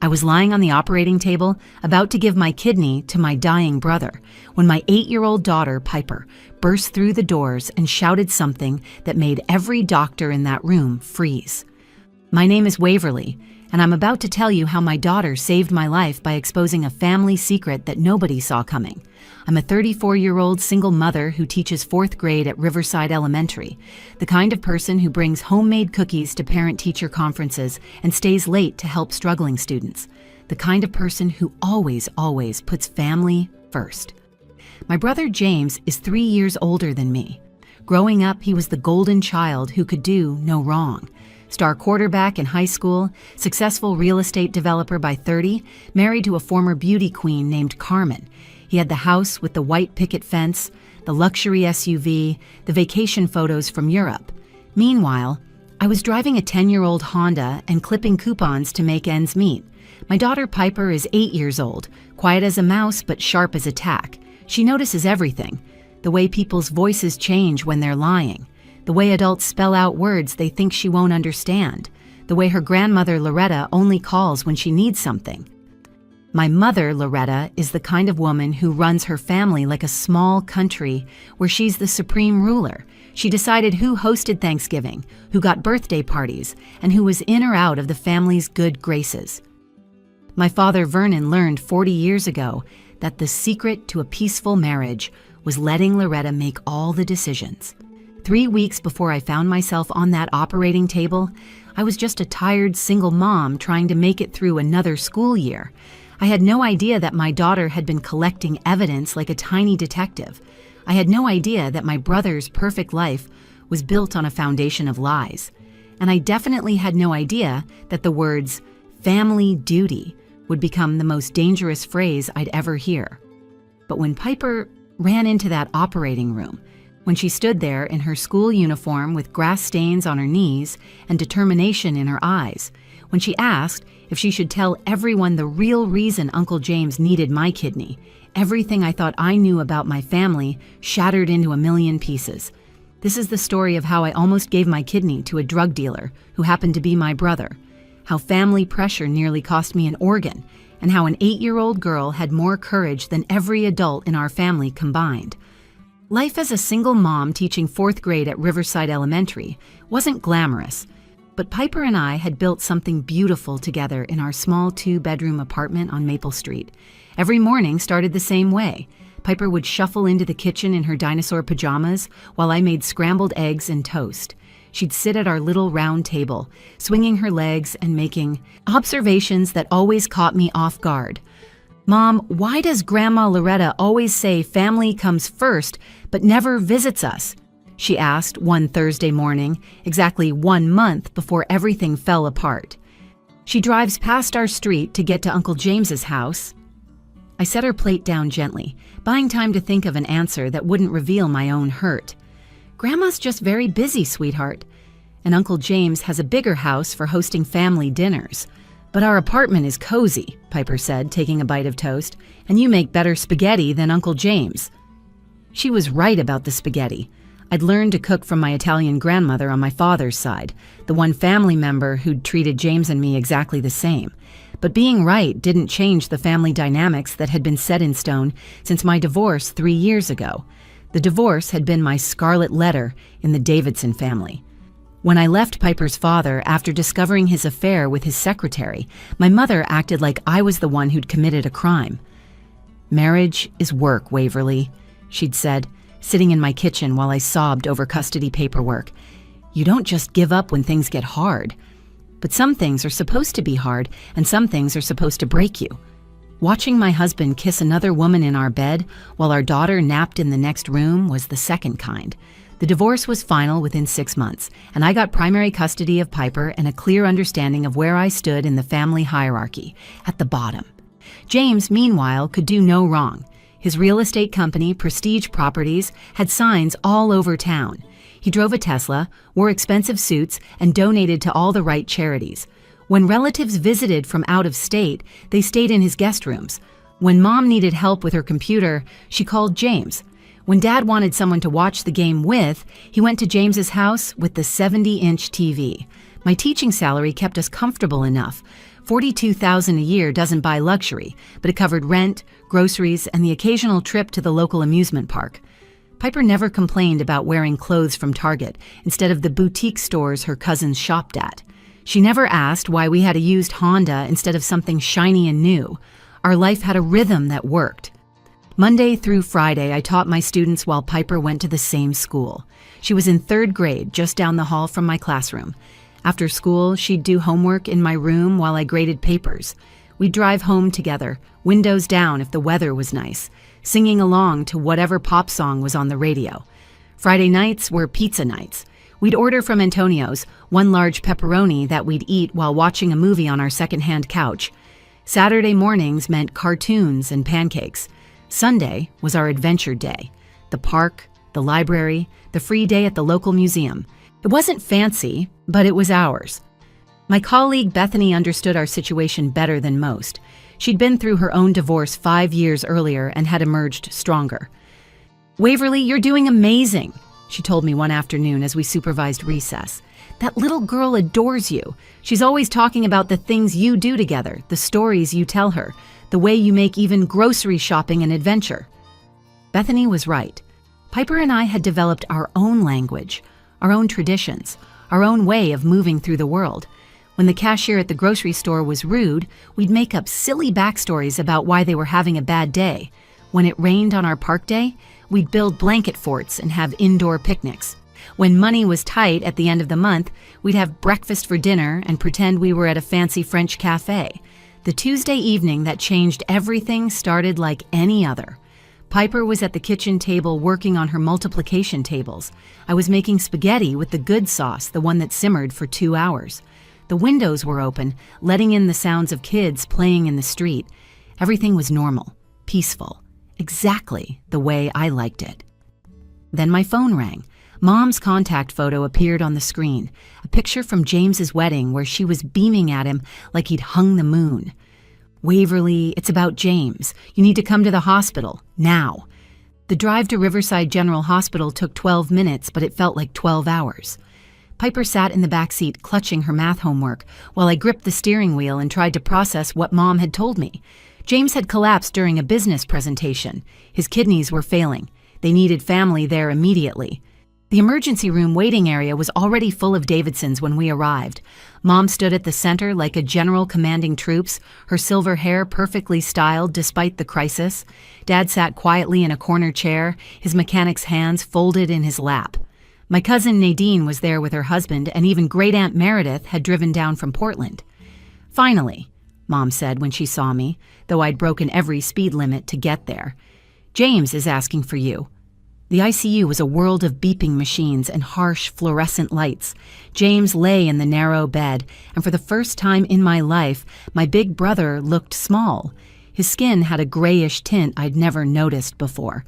I was lying on the operating table, about to give my kidney to my dying brother, when my 8-year-old daughter, Piper, burst through the doors and shouted something that made every doctor in that room freeze. My name is Waverly, and I'm about to tell you how my daughter saved my life by exposing a family secret that nobody saw coming. I'm a 34-year-old single mother who teaches 4th grade at Riverside Elementary, the kind of person who brings homemade cookies to parent-teacher conferences and stays late to help struggling students, the kind of person who always puts family first. My brother James is 3 years older than me. Growing up, he was the golden child who could do no wrong. Star quarterback in high school, successful real estate developer by 30, married to a former beauty queen named Carmen. He had the house with the white picket fence, the luxury SUV, the vacation photos from Europe. Meanwhile, I was driving a 10-year-old Honda and clipping coupons to make ends meet. My daughter Piper is 8 years old, quiet as a mouse but sharp as a tack. She notices everything: the way people's voices change when they're lying, the way adults spell out words they think she won't understand, the way her grandmother Loretta only calls when she needs something. My mother, Loretta, is the kind of woman who runs her family like a small country where she's the supreme ruler. She decided who hosted Thanksgiving, who got birthday parties, and who was in or out of the family's good graces. My father, Vernon, learned 40 years ago that the secret to a peaceful marriage was letting Loretta make all the decisions. 3 weeks before I found myself on that operating table, I was just a tired single mom trying to make it through another school year. I had no idea that my daughter had been collecting evidence like a tiny detective. I had no idea that my brother's perfect life was built on a foundation of lies. And I definitely had no idea that the words family duty would become the most dangerous phrase I'd ever hear. But when Piper ran into that operating room, when she stood there in her school uniform with grass stains on her knees and determination in her eyes, when she asked if she should tell everyone the real reason Uncle James needed my kidney, everything I thought I knew about my family shattered into a million pieces. This is the story of how I almost gave my kidney to a drug dealer who happened to be my brother, how family pressure nearly cost me an organ, and how an 8-year-old girl had more courage than every adult in our family combined. Life as a single mom teaching 4th grade at Riverside Elementary wasn't glamorous, but Piper and I had built something beautiful together in our small 2-bedroom apartment on Maple Street. Every morning started the same way. Piper would shuffle into the kitchen in her dinosaur pajamas while I made scrambled eggs and toast. She'd sit at our little round table, swinging her legs and making observations that always caught me off guard. "Mom, why does Grandma Loretta always say family comes first but never visits us?" she asked one Thursday morning, exactly 1 month before everything fell apart. "She drives past our street to get to Uncle James's house." I set her plate down gently, buying time to think of an answer that wouldn't reveal my own hurt. "Grandma's just very busy, sweetheart. And Uncle James has a bigger house for hosting family dinners. But our apartment is cozy," Piper said, taking a bite of toast, "and you make better spaghetti than Uncle James." She was right about the spaghetti. I'd learned to cook from my Italian grandmother on my father's side, the one family member who'd treated James and me exactly the same. But being right didn't change the family dynamics that had been set in stone since my divorce 3 years ago. The divorce had been my scarlet letter in the Davidson family. When I left Piper's father after discovering his affair with his secretary, my mother acted like I was the one who'd committed a crime. "Marriage is work, Waverly," she'd said, sitting in my kitchen while I sobbed over custody paperwork. "You don't just give up when things get hard. But some things are supposed to be hard, and some things are supposed to break you." Watching my husband kiss another woman in our bed while our daughter napped in the next room was the second kind. The divorce was final within 6 months, and I got primary custody of Piper and a clear understanding of where I stood in the family hierarchy, at the bottom. James, meanwhile, could do no wrong. His real estate company, Prestige Properties, had signs all over town. He drove a Tesla, wore expensive suits, and donated to all the right charities. When relatives visited from out of state, they stayed in his guest rooms. When Mom needed help with her computer, she called James. When Dad wanted someone to watch the game with, he went to James's house with the 70-inch TV. My teaching salary kept us comfortable enough. $42,000 a year doesn't buy luxury, but it covered rent, groceries, and the occasional trip to the local amusement park. Piper never complained about wearing clothes from Target instead of the boutique stores her cousins shopped at. She never asked why we had a used Honda instead of something shiny and new. Our life had a rhythm that worked. Monday through Friday, I taught my students while Piper went to the same school. She was in 3rd grade, just down the hall from my classroom. After school, she'd do homework in my room while I graded papers. We'd drive home together, windows down if the weather was nice, singing along to whatever pop song was on the radio. Friday nights were pizza nights. We'd order from Antonio's, one large pepperoni that we'd eat while watching a movie on our secondhand couch. Saturday mornings meant cartoons and pancakes. Sunday was our adventure day. The park, the library, the free day at the local museum. It wasn't fancy, but it was ours. My colleague Bethany understood our situation better than most. She'd been through her own divorce 5 years earlier and had emerged stronger. "Waverly, you're doing amazing," she told me one afternoon as we supervised recess. "That little girl adores you. She's always talking about the things you do together, the stories you tell her, the way you make even grocery shopping an adventure." Bethany was right. Piper and I had developed our own language, our own traditions, our own way of moving through the world. When the cashier at the grocery store was rude, we'd make up silly backstories about why they were having a bad day. When it rained on our park day, we'd build blanket forts and have indoor picnics. When money was tight at the end of the month, we'd have breakfast for dinner and pretend we were at a fancy French cafe. The Tuesday evening that changed everything started like any other. Piper was at the kitchen table working on her multiplication tables. I was making spaghetti with the good sauce, the one that simmered for 2 hours. The windows were open, letting in the sounds of kids playing in the street. Everything was normal, peaceful, exactly the way I liked it. Then my phone rang. Mom's contact photo appeared on the screen, a picture from James's wedding where she was beaming at him like he'd hung the moon. "Waverly, it's about James. You need to come to the hospital, now." The drive to Riverside General Hospital took 12 minutes, but it felt like 12 hours. Piper sat in the back seat clutching her math homework while I gripped the steering wheel and tried to process what Mom had told me. James had collapsed during a business presentation. His kidneys were failing. They needed family there immediately. The emergency room waiting area was already full of Davidsons when we arrived. Mom stood at the center like a general commanding troops, her silver hair perfectly styled despite the crisis. Dad sat quietly in a corner chair, his mechanic's hands folded in his lap. My cousin Nadine was there with her husband, and even Great Aunt Meredith had driven down from Portland. "Finally," Mom said when she saw me, though I'd broken every speed limit to get there. "James is asking for you." The ICU was a world of beeping machines and harsh fluorescent lights. James lay in the narrow bed, and for the first time in my life, my big brother looked small. His skin had a grayish tint I'd never noticed before.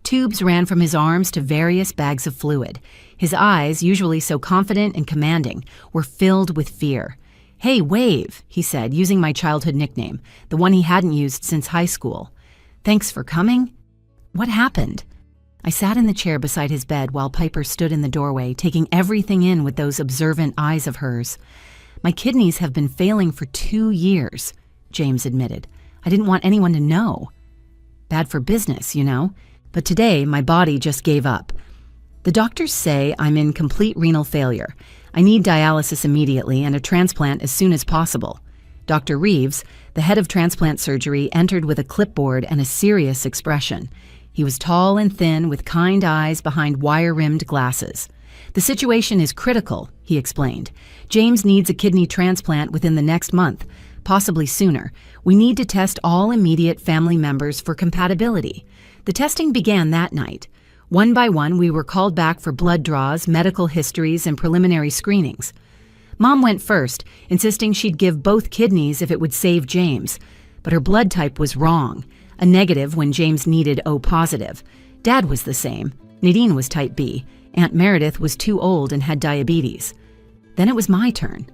Tubes ran from his arms to various bags of fluid. His eyes, usually so confident and commanding, were filled with fear. "Hey, Wave," he said, using my childhood nickname, the one he hadn't used since high school. "Thanks for coming." "What happened?" I sat in the chair beside his bed while Piper stood in the doorway, taking everything in with those observant eyes of hers. "My kidneys have been failing for 2 years," James admitted. "I didn't want anyone to know. Bad for business, you know. But today, my body just gave up. The doctors say I'm in complete renal failure. I need dialysis immediately and a transplant as soon as possible." Dr. Reeves, the head of transplant surgery, entered with a clipboard and a serious expression. He was tall and thin, with kind eyes behind wire-rimmed glasses. "The situation is critical," he explained. "James needs a kidney transplant within the next month, possibly sooner. We need to test all immediate family members for compatibility." The testing began that night. One by one, we were called back for blood draws, medical histories, and preliminary screenings. Mom went first, insisting she'd give both kidneys if it would save James. But her blood type was wrong. A negative when James needed O positive. Dad was the same. Nadine was type B. Aunt Meredith was too old and had diabetes. Then it was my turn.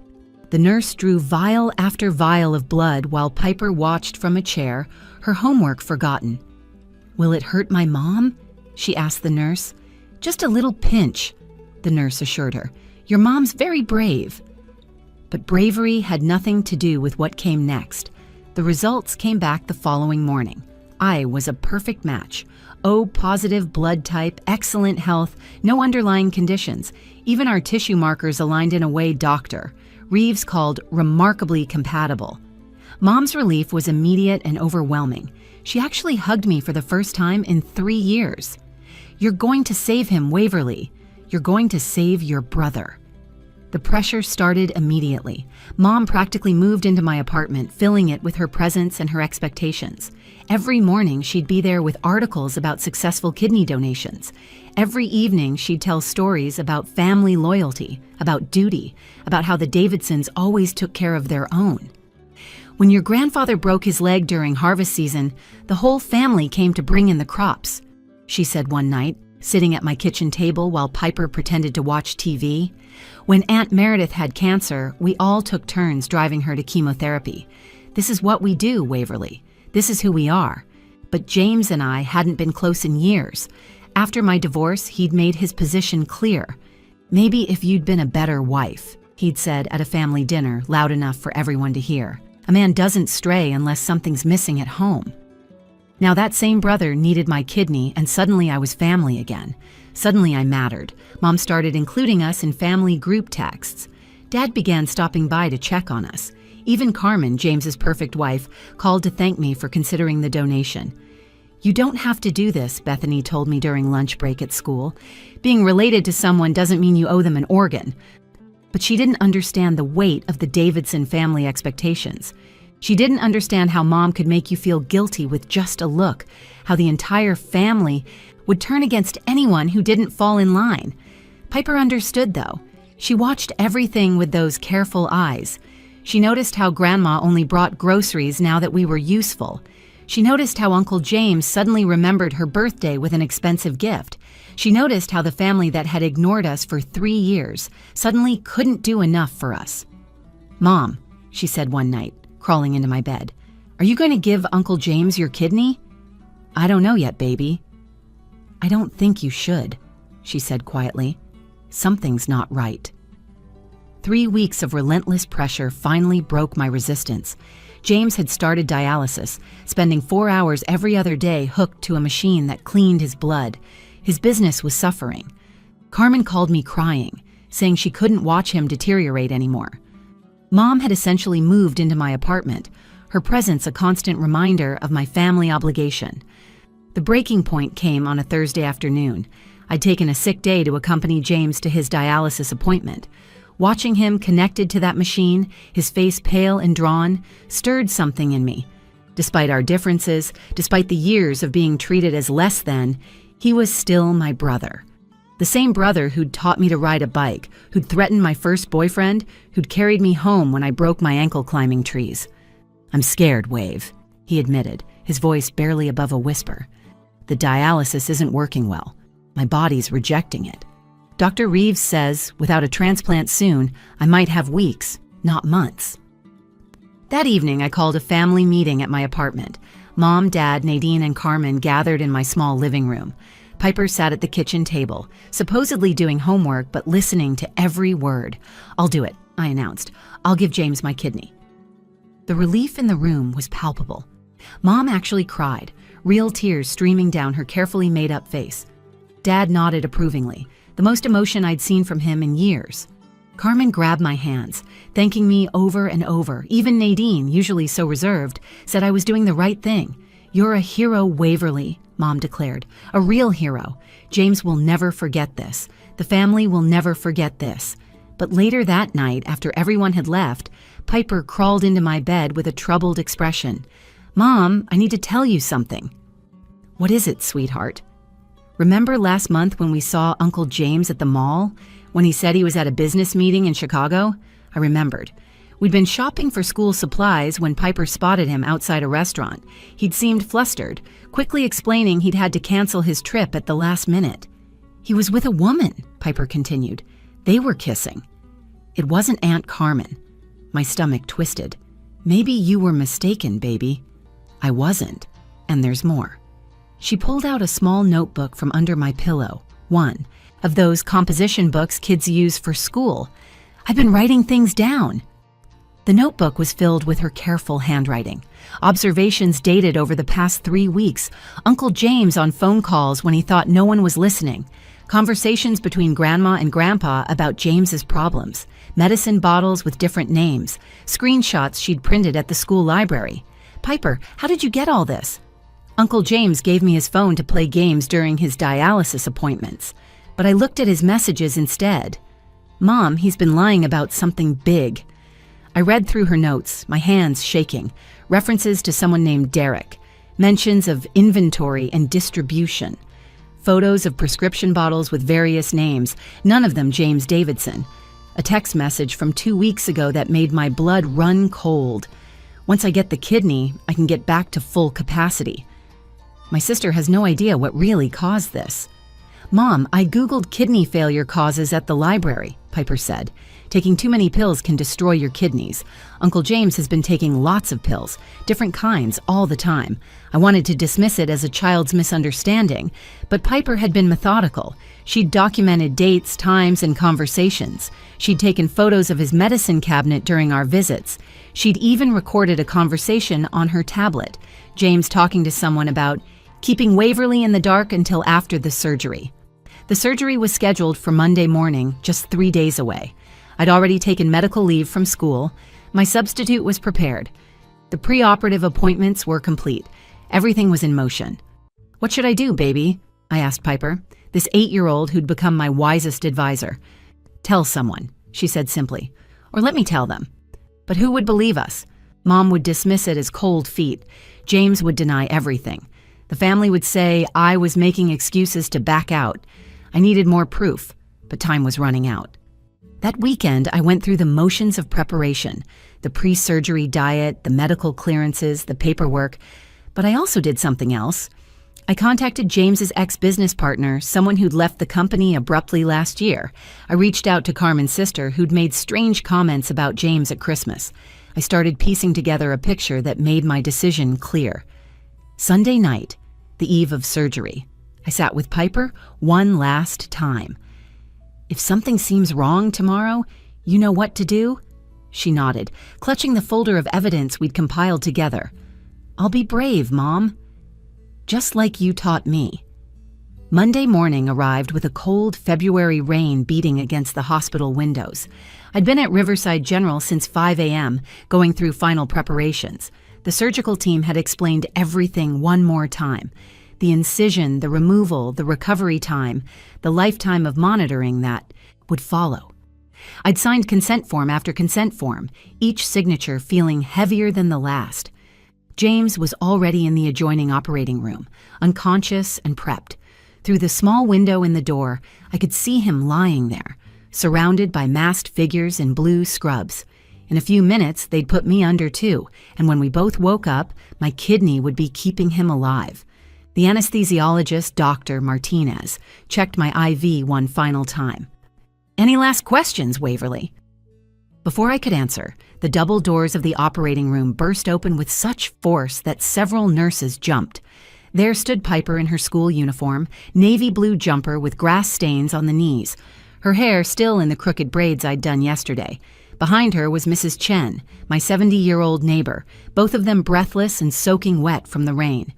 The nurse drew vial after vial of blood while Piper watched from a chair, her homework forgotten. "Will it hurt my mom?" she asked the nurse. "Just a little pinch," the nurse assured her. "Your mom's very brave." But bravery had nothing to do with what came next. The results came back the following morning. I was a perfect match. O positive blood type, excellent health, no underlying conditions. Even our tissue markers aligned in a way Dr. Reeves called remarkably compatible. Mom's relief was immediate and overwhelming. She actually hugged me for the first time in 3 years. "You're going to save him, Waverly. You're going to save your brother." The pressure started immediately. Mom practically moved into my apartment, filling it with her presence and her expectations. Every morning, she'd be there with articles about successful kidney donations. Every evening, she'd tell stories about family loyalty, about duty, about how the Davidsons always took care of their own. "When your grandfather broke his leg during harvest season, the whole family came to bring in the crops," she said one night, sitting at my kitchen table while Piper pretended to watch TV. "When Aunt Meredith had cancer, we all took turns driving her to chemotherapy. This is what we do, Waverly. This is who we are." But James and I hadn't been close in years. After my divorce, he'd made his position clear. "Maybe if you'd been a better wife," he'd said at a family dinner loud enough for everyone to hear. "A man doesn't stray unless something's missing at home." Now that same brother needed my kidney, and suddenly I was family again. Suddenly I mattered. Mom started including us in family group texts. Dad began stopping by to check on us. Even Carmen, James's perfect wife, called to thank me for considering the donation. "You don't have to do this," Bethany told me during lunch break at school. "Being related to someone doesn't mean you owe them an organ." But she didn't understand the weight of the Davidson family expectations. She didn't understand how Mom could make you feel guilty with just a look, how the entire family would turn against anyone who didn't fall in line. Piper understood, though. She watched everything with those careful eyes. She noticed how Grandma only brought groceries now that we were useful. She noticed how Uncle James suddenly remembered her birthday with an expensive gift. She noticed how the family that had ignored us for 3 years suddenly couldn't do enough for us. "Mom," she said one night, crawling into my bed, "are you going to give Uncle James your kidney?" "I don't know yet, baby." "I don't think you should," she said quietly. "Something's not right." 3 weeks of relentless pressure finally broke my resistance. James had started dialysis, spending 4 hours every other day hooked to a machine that cleaned his blood. His business was suffering. Carmen called me crying, saying she couldn't watch him deteriorate anymore. Mom had essentially moved into my apartment, her presence a constant reminder of my family obligation. The breaking point came on a Thursday afternoon. I'd taken a sick day to accompany James to his dialysis appointment. Watching him connected to that machine, his face pale and drawn, stirred something in me. Despite our differences, despite the years of being treated as less than, he was still my brother. The same brother who'd taught me to ride a bike, who'd threatened my first boyfriend, who'd carried me home when I broke my ankle climbing trees. "I'm scared, Wave," he admitted, his voice barely above a whisper. "The dialysis isn't working well. My body's rejecting it. Dr. Reeves says, without a transplant soon, I might have weeks, not months." That evening, I called a family meeting at my apartment. Mom, Dad, Nadine, and Carmen gathered in my small living room. Piper sat at the kitchen table, supposedly doing homework, but listening to every word. "I'll do it," I announced. "I'll give James my kidney." The relief in the room was palpable. Mom actually cried, real tears streaming down her carefully made-up face. Dad nodded approvingly, the most emotion I'd seen from him in years. Carmen grabbed my hands, thanking me over and over. Even Nadine, usually so reserved, said I was doing the right thing. "You're a hero, Waverly," Mom declared. "A real hero. James will never forget this. The family will never forget this." But later that night, after everyone had left, Piper crawled into my bed with a troubled expression. "Mom, I need to tell you something." "What is it, sweetheart?" "Remember last month when we saw Uncle James at the mall? When he said he was at a business meeting in Chicago?" I remembered. We'd been shopping for school supplies when Piper spotted him outside a restaurant. He'd seemed flustered, quickly explaining he'd had to cancel his trip at the last minute. "He was with a woman," Piper continued. "They were kissing." "It wasn't Aunt Carmen." My stomach twisted. "Maybe you were mistaken, baby." "I wasn't. And there's more." She pulled out a small notebook from under my pillow, one of those composition books kids use for school. "I've been writing things down." The notebook was filled with her careful handwriting. Observations dated over the past 3 weeks. Uncle James on phone calls when he thought no one was listening. Conversations between Grandma and Grandpa about James's problems. Medicine bottles with different names. Screenshots she'd printed at the school library. "Piper, how did you get all this?" Uncle James gave me his phone to play games during his dialysis appointments. But I looked at his messages instead. "Mom, he's been lying about something big." I read through her notes, my hands shaking. References to someone named Derek. Mentions of inventory and distribution. Photos of prescription bottles with various names, none of them James Davidson. A text message from 2 weeks ago that made my blood run cold. Once I get the kidney, I can get back to full capacity. My sister has no idea what really caused this. "Mom, I Googled kidney failure causes at the library," Piper said. "Taking too many pills can destroy your kidneys. Uncle James has been taking lots of pills, different kinds, all the time. I wanted to dismiss it as a child's misunderstanding, but Piper had been methodical. She'd documented dates, times, and conversations. She'd taken photos of his medicine cabinet during our visits. She'd even recorded a conversation on her tablet, James talking to someone about keeping Waverly in the dark until after the surgery. The surgery was scheduled for Monday morning, just 3 days away. I'd already taken medical leave from school. My substitute was prepared. The preoperative appointments were complete. Everything was in motion. "What should I do, baby?" I asked Piper, this 8-year-old who'd become my wisest advisor. "Tell someone," she said simply. "Or let me tell them." But who would believe us? Mom would dismiss it as cold feet. James would deny everything. The family would say I was making excuses to back out. I needed more proof, but time was running out. That weekend, I went through the motions of preparation, the pre-surgery diet, the medical clearances, the paperwork, but I also did something else. I contacted James's ex-business partner, someone who'd left the company abruptly last year. I reached out to Carmen's sister, who'd made strange comments about James at Christmas. I started piecing together a picture that made my decision clear. Sunday night, the eve of surgery, I sat with Piper one last time. "If something seems wrong tomorrow, you know what to do?" She nodded, clutching the folder of evidence we'd compiled together. "I'll be brave, Mom. Just like you taught me." Monday morning arrived with a cold February rain beating against the hospital windows. I'd been at Riverside General since 5 a.m., going through final preparations. The surgical team had explained everything one more time. The incision, the removal, the recovery time, the lifetime of monitoring that would follow. I'd signed consent form after consent form, each signature feeling heavier than the last. James was already in the adjoining operating room, unconscious and prepped. Through the small window in the door, I could see him lying there, surrounded by masked figures in blue scrubs. In a few minutes, they'd put me under too, and when we both woke up, my kidney would be keeping him alive. The anesthesiologist, Dr. Martinez, checked my IV one final time. "Any last questions, Waverly?" Before I could answer, the double doors of the operating room burst open with such force that several nurses jumped. There stood Piper in her school uniform, navy blue jumper with grass stains on the knees, her hair still in the crooked braids I'd done yesterday. Behind her was Mrs. Chen, my 70-year-old neighbor, both of them breathless and soaking wet from the rain.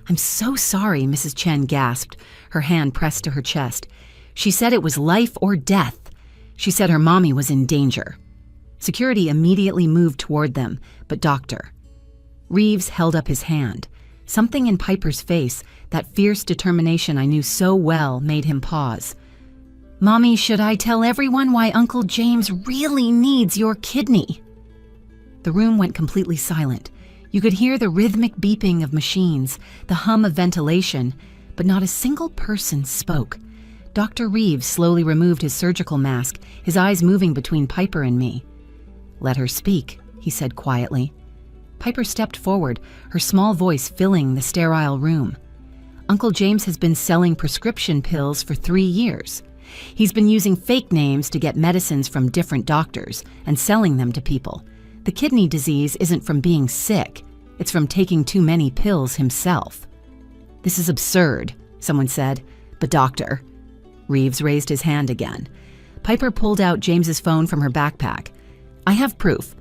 "I'm so sorry," Mrs. Chen gasped, her hand pressed to her chest. "She said it was life or death. She said her mommy was in danger." Security immediately moved toward them, but Dr. Reeves held up his hand. Something in Piper's face, that fierce determination I knew so well, made him pause. "Mommy, should I tell everyone why Uncle James really needs your kidney?" The room went completely silent. You could hear the rhythmic beeping of machines, the hum of ventilation, but not a single person spoke. Dr. Reeves slowly removed his surgical mask, his eyes moving between Piper and me. "Let her speak," he said quietly. Piper stepped forward, her small voice filling the sterile room. "Uncle James has been selling prescription pills for 3 years. He's been using fake names to get medicines from different doctors and selling them to people. The kidney disease isn't from being sick, it's from taking too many pills himself." "This is absurd," someone said. "But Doctor..." Reeves raised his hand again. Piper pulled out James's phone from her backpack. "I have proof.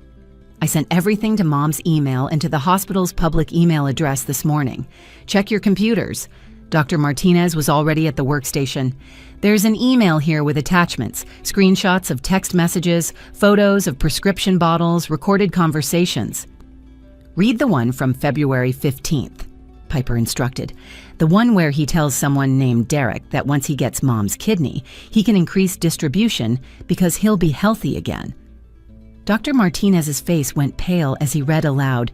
I sent everything to Mom's email and to the hospital's public email address this morning. Check your computers. Dr. Martinez was already at the workstation. There's an email here with attachments, screenshots of text messages, photos of prescription bottles, recorded conversations. Read the one from February 15th, Piper instructed. The one where he tells someone named Derek that once he gets Mom's kidney, he can increase distribution because he'll be healthy again. Dr. Martinez's face went pale as he read aloud,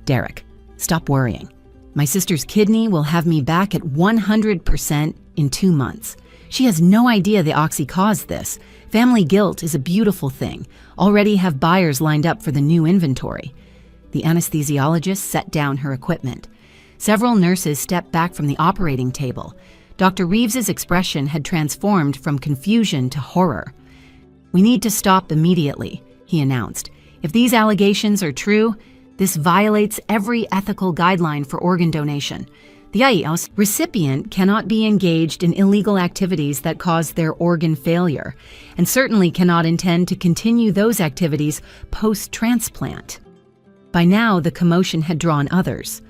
"Derek, stop worrying. My sister's kidney will have me back at 100% in 2 months. She has no idea the oxy caused this. Family guilt is a beautiful thing. Already have buyers lined up for the new inventory." The anesthesiologist set down her equipment. Several nurses stepped back from the operating table. Dr. Reeves's expression had transformed from confusion to horror. "We need to stop immediately," he announced. "If these allegations are true, this violates every ethical guideline for organ donation. The IEOS recipient cannot be engaged in illegal activities that cause their organ failure, and certainly cannot intend to continue those activities post-transplant." By now, the commotion had drawn others.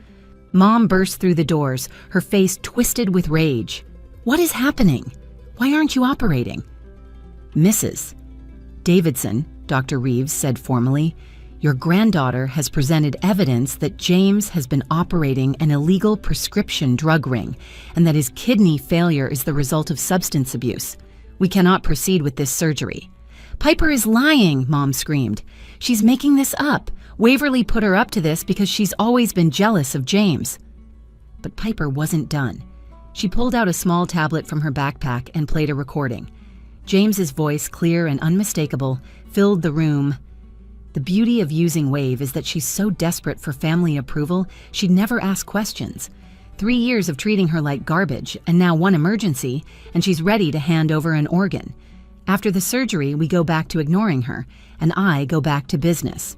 Mom burst through the doors, her face twisted with rage. "What is happening? Why aren't you operating?" "Mrs. Davidson," Dr. Reeves said formally, "your granddaughter has presented evidence that James has been operating an illegal prescription drug ring and that his kidney failure is the result of substance abuse. We cannot proceed with this surgery." "Piper is lying," Mom screamed. "She's making this up. Waverly put her up to this because she's always been jealous of James." But Piper wasn't done. She pulled out a small tablet from her backpack and played a recording. James's voice, clear and unmistakable, filled the room. The beauty of using Wave is that she's so desperate for family approval, she'd never ask questions. 3 years of treating her like garbage, and now one emergency, and she's ready to hand over an organ. After the surgery, we go back to ignoring her, and I go back to business.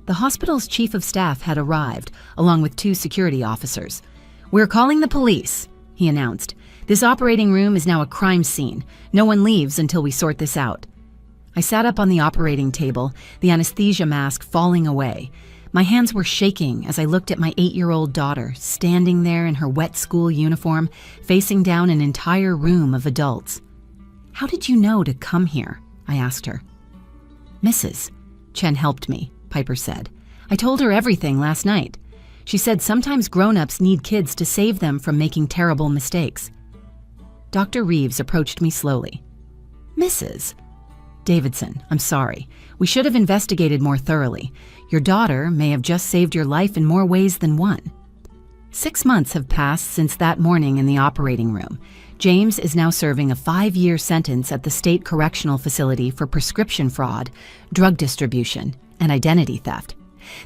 The hospital's chief of staff had arrived, along with 2 security officers. "We're calling the police," he announced. "This operating room is now a crime scene. No one leaves until we sort this out." I sat up on the operating table, the anesthesia mask falling away. My hands were shaking as I looked at my 8-year-old daughter, standing there in her wet school uniform, facing down an entire room of adults. "How did you know to come here?" I asked her. "Mrs. Chen helped me," Piper said. "I told her everything last night. She said sometimes grown-ups need kids to save them from making terrible mistakes." Dr. Reeves approached me slowly. "Mrs. Davidson, I'm sorry. We should have investigated more thoroughly. Your daughter may have just saved your life in more ways than one." 6 months have passed since that morning in the operating room. James is now serving a 5-year sentence at the state correctional facility for prescription fraud, drug distribution, and identity theft.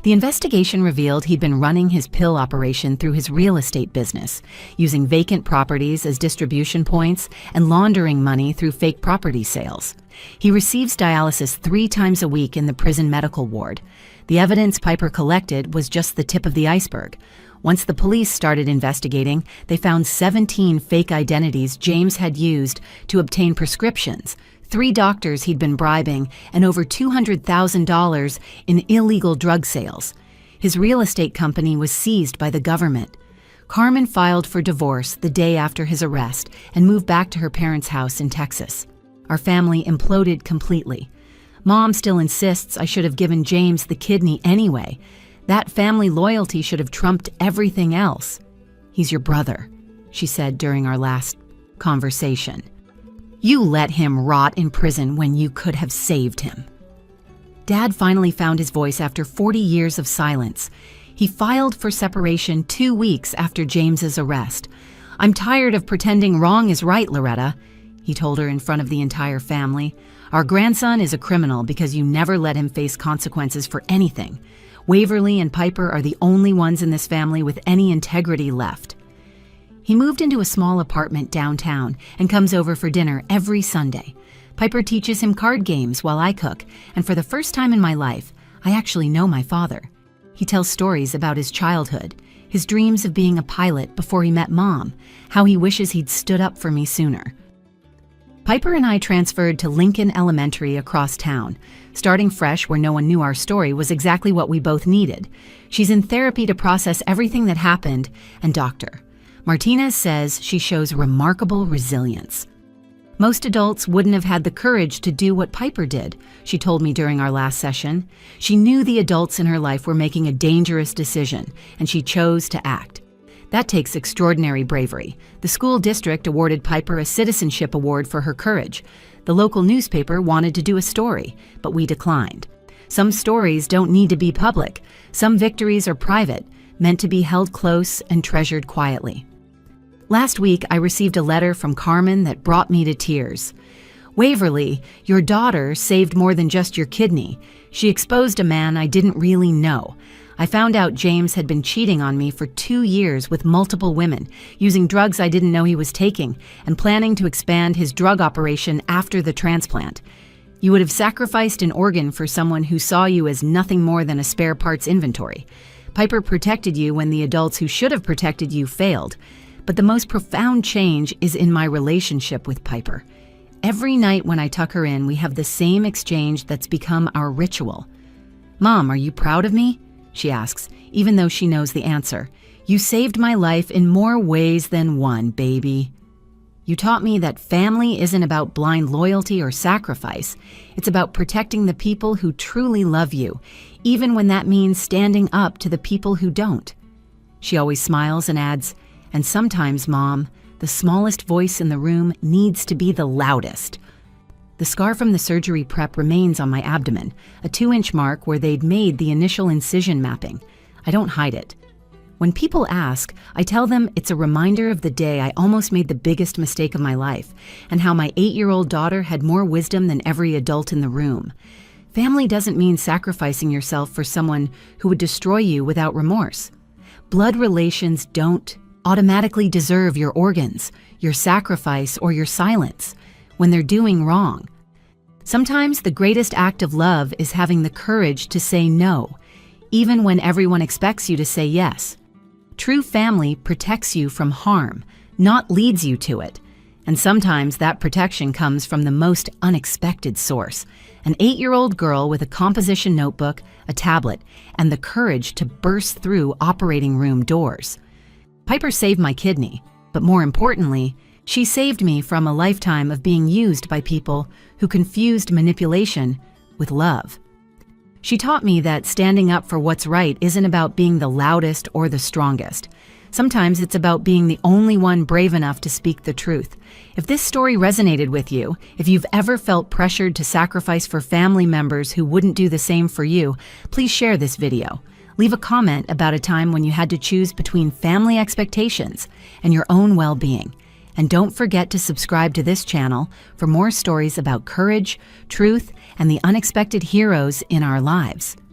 The investigation revealed he'd been running his pill operation through his real estate business, using vacant properties as distribution points and laundering money through fake property sales. He receives dialysis 3 times a week in the prison medical ward. The evidence Piper collected was just the tip of the iceberg. Once the police started investigating, they found 17 fake identities James had used to obtain prescriptions, 3 doctors he'd been bribing, and over $200,000 in illegal drug sales. His real estate company was seized by the government. Carmen filed for divorce the day after his arrest and moved back to her parents' house in Texas. Our family imploded completely. Mom still insists I should have given James the kidney anyway. That family loyalty should have trumped everything else. "He's your brother," she said during our last conversation. "You let him rot in prison when you could have saved him." Dad finally found his voice after 40 years of silence. He filed for separation 2 weeks after James's arrest. "I'm tired of pretending wrong is right, Loretta," he told her in front of the entire family. "Our grandson is a criminal because you never let him face consequences for anything. Waverly and Piper are the only ones in this family with any integrity left." He moved into a small apartment downtown and comes over for dinner every Sunday. Piper teaches him card games while I cook, and for the first time in my life, I actually know my father. He tells stories about his childhood, his dreams of being a pilot before he met Mom, how he wishes he'd stood up for me sooner. Piper and I transferred to Lincoln Elementary across town. Starting fresh where no one knew our story was exactly what we both needed. She's in therapy to process everything that happened, and Dr. Martinez says she shows remarkable resilience. Most adults wouldn't have had the courage to do what Piper did, she told me during our last session. She knew the adults in her life were making a dangerous decision, and she chose to act. That takes extraordinary bravery. The school district awarded Piper a citizenship award for her courage. The local newspaper wanted to do a story, but we declined. Some stories don't need to be public. Some victories are private, meant to be held close and treasured quietly. Last week, I received a letter from Carmen that brought me to tears. Waverly, your daughter saved more than just your kidney. She exposed a man I didn't really know. I found out James had been cheating on me for 2 years with multiple women, using drugs I didn't know he was taking, and planning to expand his drug operation after the transplant. You would have sacrificed an organ for someone who saw you as nothing more than a spare parts inventory. Piper protected you when the adults who should have protected you failed. But the most profound change is in my relationship with Piper. Every night when I tuck her in, we have the same exchange that's become our ritual. "Mom, are you proud of me?" she asks, even though she knows the answer. "You saved my life in more ways than one, baby. You taught me that family isn't about blind loyalty or sacrifice. It's about protecting the people who truly love you, even when that means standing up to the people who don't." She always smiles and adds, "And sometimes, Mom, the smallest voice in the room needs to be the loudest." The scar from the surgery prep remains on my abdomen, a 2-inch mark where they'd made the initial incision mapping. I don't hide it. When people ask, I tell them it's a reminder of the day I almost made the biggest mistake of my life, and how my 8-year-old daughter had more wisdom than every adult in the room. Family doesn't mean sacrificing yourself for someone who would destroy you without remorse. Blood relations don't automatically deserve your organs, your sacrifice, or your silence when they're doing wrong. Sometimes the greatest act of love is having the courage to say no, even when everyone expects you to say yes. True family protects you from harm, not leads you to it. And sometimes that protection comes from the most unexpected source. An 8-year-old girl with a composition notebook, a tablet, and the courage to burst through operating room doors. Piper saved my kidney, but more importantly, she saved me from a lifetime of being used by people who confused manipulation with love. She taught me that standing up for what's right isn't about being the loudest or the strongest. Sometimes it's about being the only one brave enough to speak the truth. If this story resonated with you, if you've ever felt pressured to sacrifice for family members who wouldn't do the same for you, please share this video. Leave a comment about a time when you had to choose between family expectations and your own well-being. And don't forget to subscribe to this channel for more stories about courage, truth, and the unexpected heroes in our lives.